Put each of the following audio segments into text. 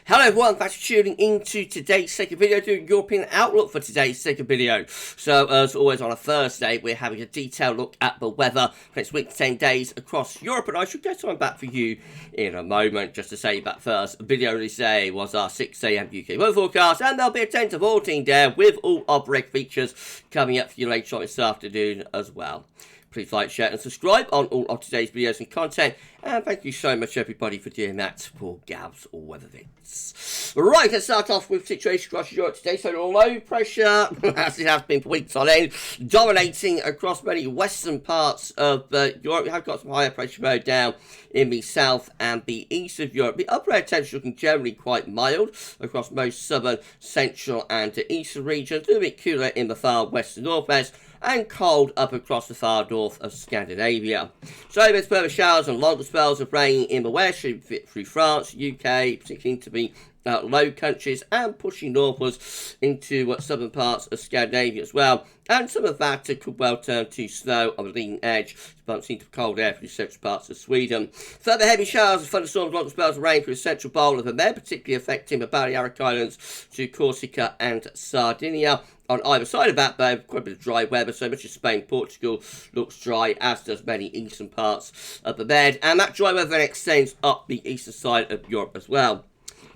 Hello everyone, thanks for tuning into today's second video, doing European outlook for today's second video. So as always on a Thursday, we're having a detailed look at the weather for next week, 10 days across Europe, and I should get on back for you in a moment. Just to say that first video this day was our 6 AM UK weather forecast, and there'll be a 10 to 14 there with all of the features coming up for you later on this afternoon as well. Please like, share and subscribe on all of today's videos and content. And thank you so much everybody for doing that for GavsWeatherVids. Right, let's start off with situation across Europe today. So low pressure, as it has been for weeks on end, dominating across many western parts of Europe. We have got some higher pressure mode down in the south and the east of Europe. The upper air temperature looking generally quite mild across most southern, central and eastern regions. A little bit cooler in the far west and northwest, and cold up across the far north of Scandinavia. So there's further showers and longer spells of rain in the west through France, UK, particularly into the Low Countries, and pushing northwards into southern parts of Scandinavia as well. And some of that could well turn to snow on the leading edge, bumping into cold air through central parts of Sweden. Further heavy showers and thunderstorms, longer spells of rain through the central bowl of the Med, particularly affecting the Balearic Islands to Corsica and Sardinia. On either side of that, though, quite a bit of dry weather, so much of Spain, Portugal looks dry, as does many eastern parts of the Med. And that dry weather then extends up the eastern side of Europe as well.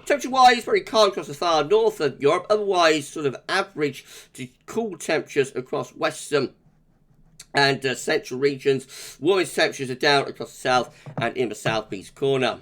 Temperature-wise, very cold across the far north of Europe, otherwise sort of average to cool temperatures across western and central regions. Warmest temperatures are down across the south and in the southeast corner.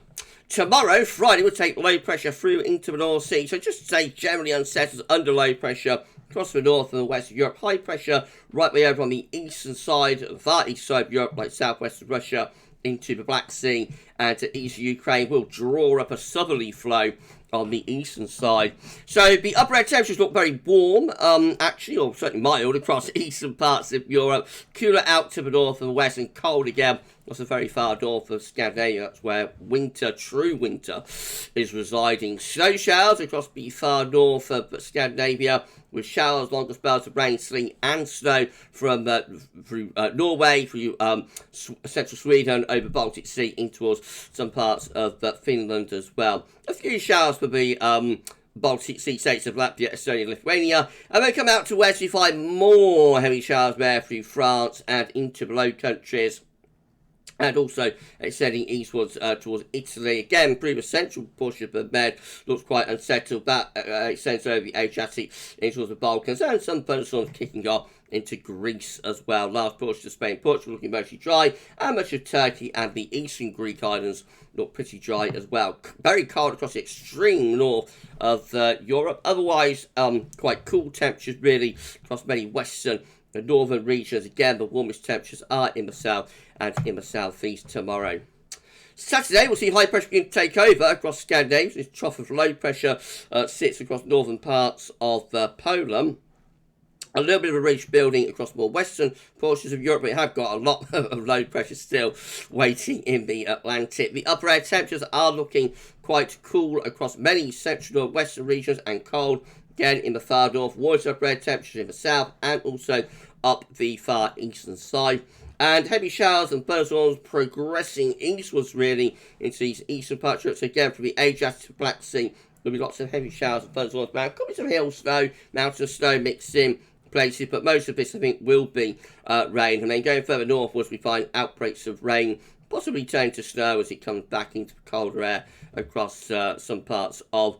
Tomorrow, Friday, will take low pressure through into the North Sea, so just say generally unsettled under low pressure across the north and the west of Europe. High pressure right way over on the eastern side, far east side of Europe, like southwest of Russia, into the Black Sea and to east of Ukraine, will draw up a southerly flow on the eastern side. So the upper air temperatures look very warm, actually, or certainly mild across the eastern parts of Europe. Cooler out to the north and the west, and cold again. Also very far north of Scandinavia. That's where winter, true winter, is residing. Snow showers across the far north of Scandinavia, with showers, longer spells of rain, sleet and snow from through Norway, through central Sweden, over Baltic Sea, in towards some parts of Finland as well. A few showers for the Baltic Sea states of Latvia, Estonia and Lithuania. And then come out to west, you find more heavy showers there through France and into the Low Countries. And also extending eastwards towards Italy. Again, through the central portion of the Med looks quite unsettled. That extends over the Adriatic into towards the Balkans, and some thunderstorms kicking off into Greece as well. Last portion of Spain, Portugal looking mostly dry, and much of Turkey and the eastern Greek islands look pretty dry as well. Very cold across the extreme north of Europe. Otherwise, quite cool temperatures really across many western and northern regions. Again, the warmest temperatures are in the south and in the southeast tomorrow. Saturday, we'll see high pressure begin to take over across Scandinavia. This trough of low pressure sits across northern parts of Poland. A little bit of a ridge building across more western portions of Europe. We have got a lot of low pressure still waiting in the Atlantic. The upper air temperatures are looking quite cool across many central and western regions, and cold again in the far north. Warmer upper air temperatures in the south and also up the far eastern side. And heavy showers and thunderstorms progressing eastwards really into these eastern parts of Europe. So again, from the Adriatic to Black Sea, there'll be lots of heavy showers and thunderstorms around. Could be some hill snow, mountain snow mixed in places, but most of this I think will be rain. And then going further northwards, we find outbreaks of rain, possibly turning to snow as it comes back into the colder air across some parts of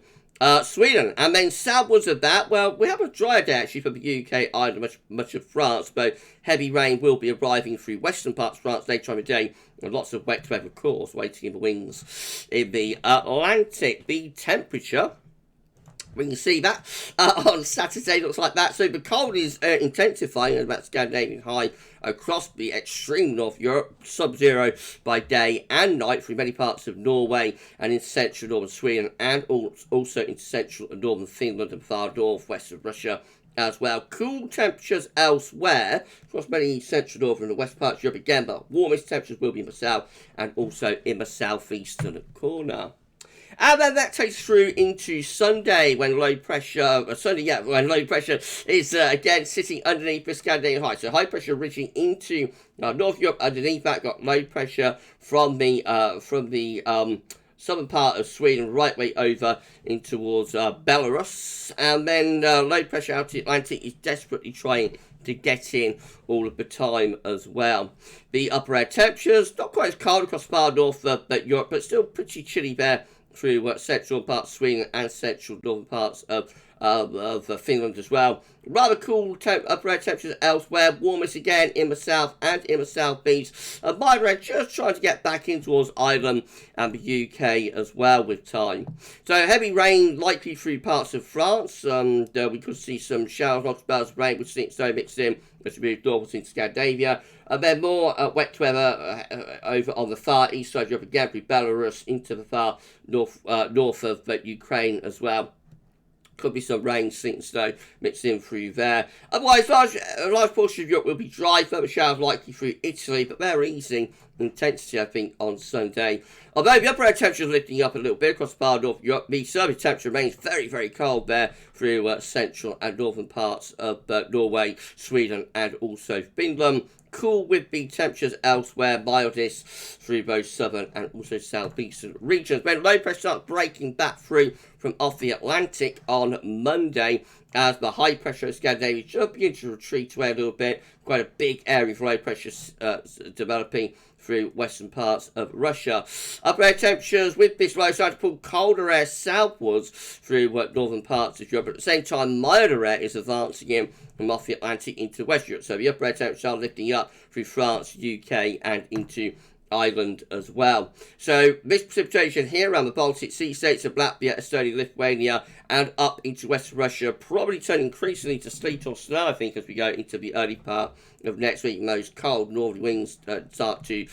Sweden. And then southwards of that, well, we have a drier day actually for the UK, Ireland, much of France, but heavy rain will be arriving through western parts of France later on in the day, and lots of wet weather, of course, waiting in the wings in the Atlantic. The temperature, we can see that on Saturday, looks like that. So the cold is intensifying at about Scandinavian high across the extreme North Europe, sub-zero by day and night through many parts of Norway and in central northern Sweden, and also in central and northern Finland and far northwest of Russia as well. Cool temperatures elsewhere across many central northern and west parts of Europe again, but warmest temperatures will be in the south and also in the southeastern corner. And then that takes through into Sunday, when low pressure, when low pressure is again sitting underneath the Scandinavian high. So high pressure reaching into North Europe. Underneath that, got low pressure from the southern part of Sweden, right way over in towards Belarus. And then low pressure out to the Atlantic is desperately trying to get in all of the time as well. The upper air temperatures, not quite as cold across far north of Europe, but still pretty chilly there through central parts of Sweden and central northern parts of Finland as well. Rather cool upper air temperatures elsewhere. Warmest again in the south and in the southeast. Minor air just trying to get back in towards Ireland and the UK as well with time. So heavy rain likely through parts of France. We could see some showers, not spells of rain. We've seen snow mixed in as we move north into Scandinavia. Then more wet weather over on the far east side of Europe again through Belarus into the far north of Ukraine as well. Could be some rain, sleet and snow mixed in through there. Otherwise, a large portion of Europe will be dry. Further showers likely through Italy, but they're easing intensity, I think, on Sunday. Although the upper air temperature is lifting up a little bit across far north of Europe, the surface temperature remains very, very cold there through central and northern parts of Norway, Sweden, and also Finland. Cool with the temperatures elsewhere, mildest through both southern and also southeastern regions. When low pressure starts breaking back through from off the Atlantic on Monday, as the high pressure of Scandinavia should begin to retreat away a little bit. Quite a big area for low pressure developing through western parts of Russia. Upper air temperatures with this low starting to pull colder air southwards through northern parts of Europe. But at the same time, milder air is advancing in from off the Atlantic into West Europe. So the upper air temperatures are lifting up through France, UK, and into Ireland as well. So this precipitation here around the Baltic Sea states of Latvia, Estonia, Lithuania, and up into Western Russia, probably turning increasingly to sleet or snow, I think, as we go into the early part of next week. And those cold northerly winds start to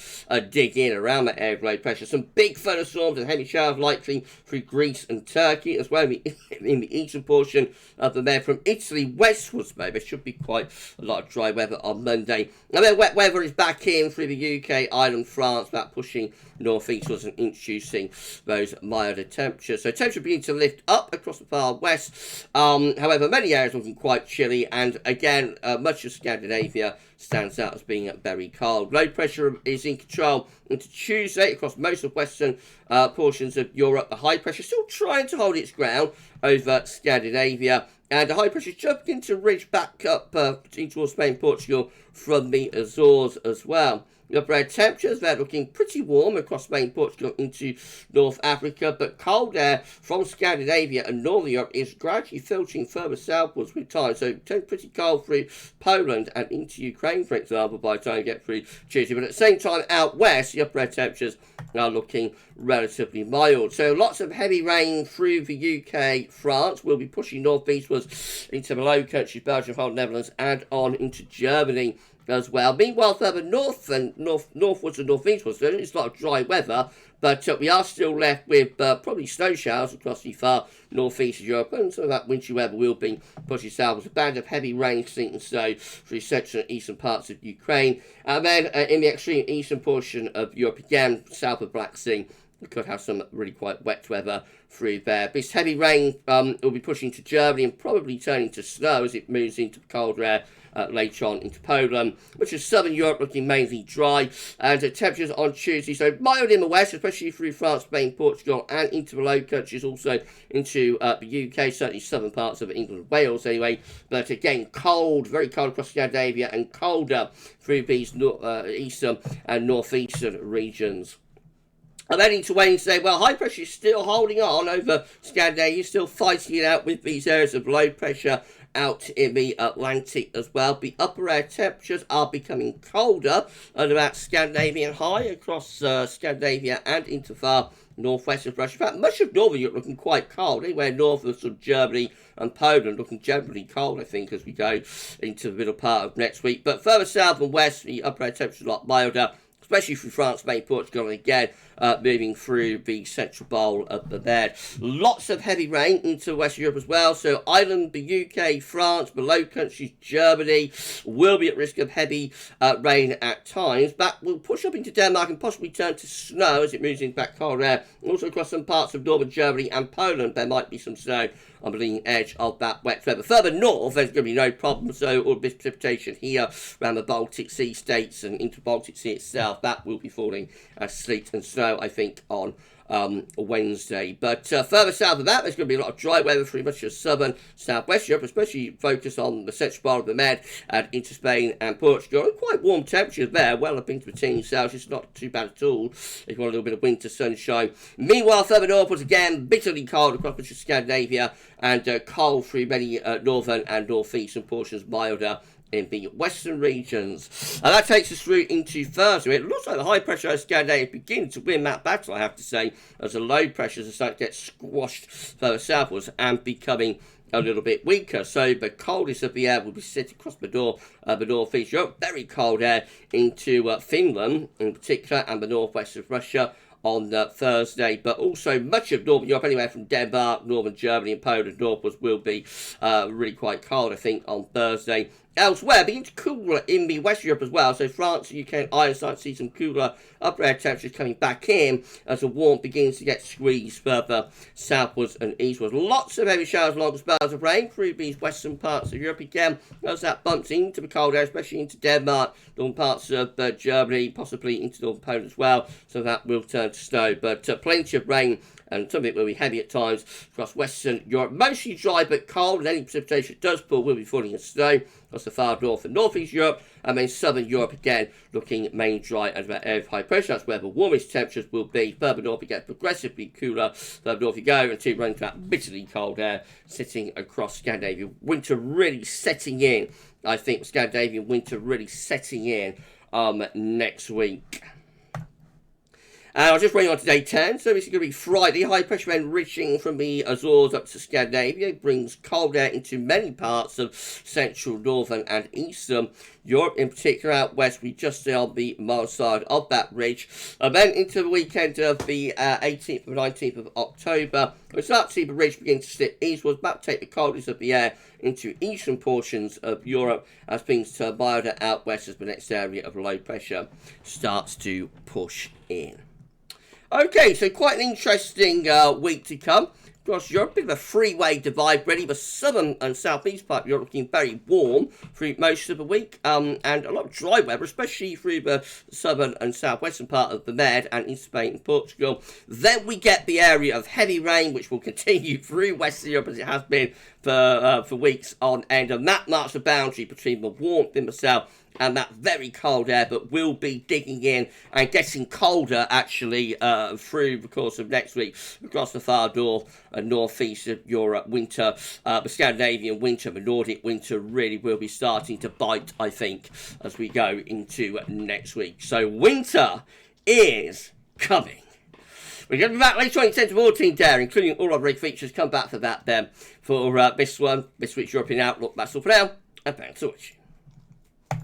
dig in around that area of low pressure. Some big thunderstorms and heavy showers likely through Greece and Turkey, as well in the eastern portion of the Med. From Italy westwards, maybe there should be quite a lot of dry weather on Monday. And then wet weather is back in through the UK, Ireland, France, that pushing northeastwards and introducing those milder temperatures. So temperature beginning to lift up across the far west. However, many areas looking quite chilly, and again, much of Scandinavia stands out as being very cold. Low pressure is in control into Tuesday across most of western portions of Europe. The high pressure still trying to hold its ground over Scandinavia, and the high pressure is jumping to ridge back up towards Spain, Portugal from the Azores as well. The upper air temperatures, they're looking pretty warm across Spain, Portugal into North Africa, but cold air from Scandinavia and Northern Europe is gradually filtering further southwards with time. So turning pretty cold through Poland and into Ukraine, for example, by the time you get through Tuesday. But at the same time, out west, the upper air temperatures are looking relatively mild. So lots of heavy rain through the UK, France. We'll be pushing northeastwards into the Low Countries, Belgium, Holland, Netherlands, and on into Germany as well. Meanwhile, further north and northwards and northeastwards, it's a lot of dry weather, but we are still left with probably snow showers across the far northeast of Europe, and some of that wintry weather will be pushing southwards. A band of heavy rain, sleet and snow through central and eastern parts of Ukraine, and then in the extreme eastern portion of Europe, again south of Black Sea, we could have some really quite wet weather through there. This heavy rain will be pushing to Germany and probably turning to snow as it moves into colder air later on into Poland, which is southern Europe looking mainly dry, and temperatures on Tuesday, so mild in the west, especially through France, Spain, Portugal, and into the Low Countries, also into the UK, certainly southern parts of England and Wales anyway, but again cold, very cold across Scandinavia, and colder through these eastern and northeastern regions. And then into Wednesday, well, high pressure is still holding on over Scandinavia, still fighting it out with these areas of low pressure out in the Atlantic as well. The upper air temperatures are becoming colder at about Scandinavian high across Scandinavia and into far northwest of Russia. In fact, much of northern Europe looking quite cold, anywhere north of sort of Germany and Poland looking generally cold, I think, as we go into the middle part of next week. But further south and west, the upper air temperatures are a lot milder, especially through France, Spain, Portugal, and again, moving through the central bowl of the Med. Lots of heavy rain into Western Europe as well. So Ireland, the UK, France, the Low Countries, Germany will be at risk of heavy rain at times. But will push up into Denmark and possibly turn to snow as it moves into back cold air. Also across some parts of northern Germany and Poland, there might be some snow on the leading edge of that wet weather. Further north, there's going to be no problem. So all this precipitation here around the Baltic Sea states and into the Baltic Sea itself, that will be falling as sleet and snow, I think, on Wednesday. But further south of that, there's going to be a lot of dry weather through much of southern southwest Europe, especially focused on the central part of the Med and into Spain and Portugal. And quite warm temperatures there, well up into the teens Celsius, not too bad at all if you want a little bit of winter sunshine. Meanwhile, further northwards again, bitterly cold across much of Scandinavia and cold through many northern and northeastern portions, milder in the western regions. And that takes us through into Thursday. It looks like the high pressure over Scandinavia is beginning to win that battle, I have to say, as the low pressures are starting to get squashed further southwards and becoming a little bit weaker. So the coldest of the air will be sitting across the northeast Europe, very cold air into Finland in particular, and the northwest of Russia on Thursday, but also much of northern Europe, anywhere from Denmark, northern Germany and Poland northwards, will be really quite cold, I think, on Thursday. Elsewhere, beginning to cooler in the West Europe as well, so France, UK and Ireland start to see some cooler upper air temperatures coming back in as the warmth begins to get squeezed further southwards and eastwards. Lots of heavy showers, long spells of rain through these western parts of Europe again, as that bumps into the cold air, especially into Denmark, northern parts of Germany, possibly into northern Poland as well, so that will turn to snow, but plenty of rain and some of it will be heavy at times across Western Europe. Mostly dry but cold, and any precipitation it does fall will be falling in snow across the far north and northeast Europe, and then Southern Europe again looking mainly dry and about area of high pressure. That's where the warmest temperatures will be. Further north it gets progressively cooler. Further north you go until you run into that bitterly cold air sitting across Scandinavia. Winter really setting in. I think Scandinavian winter really setting in next week. And I'll just bring you on to day 10. So this is going to be Friday. High pressure end reaching from the Azores up to Scandinavia. It brings cold air into many parts of central, northern and eastern Europe. In particular, out west, we just stay on the mild side of that ridge. And then into the weekend of the 18th and 19th of October, we start to see the ridge begin to slip eastwards, back to take the coldness of the air into eastern portions of Europe as things turn milder out west as the next area of low pressure starts to push in. Okay, so quite an interesting week to come. Across Europe, a bit of a freeway divide ready. The southern and southeast part of Europe looking very warm through most of the week, and a lot of dry weather, especially through the southern and southwestern part of the Med and in Spain and Portugal. Then we get the area of heavy rain, which will continue through Western Europe as it has been for weeks on end, and that marks the boundary between the warmth in the south and that very cold air, but will be digging in and getting colder actually through the course of next week across the far north and northeast of Europe. Winter, the Scandinavian winter, the Nordic winter really will be starting to bite, I think, as we go into next week. So winter is coming. We're going to be back later on in 10 to 14 there, including all our rig features. Come back for that then for this one, this week's European Outlook. That's all for now, and thanks for watching.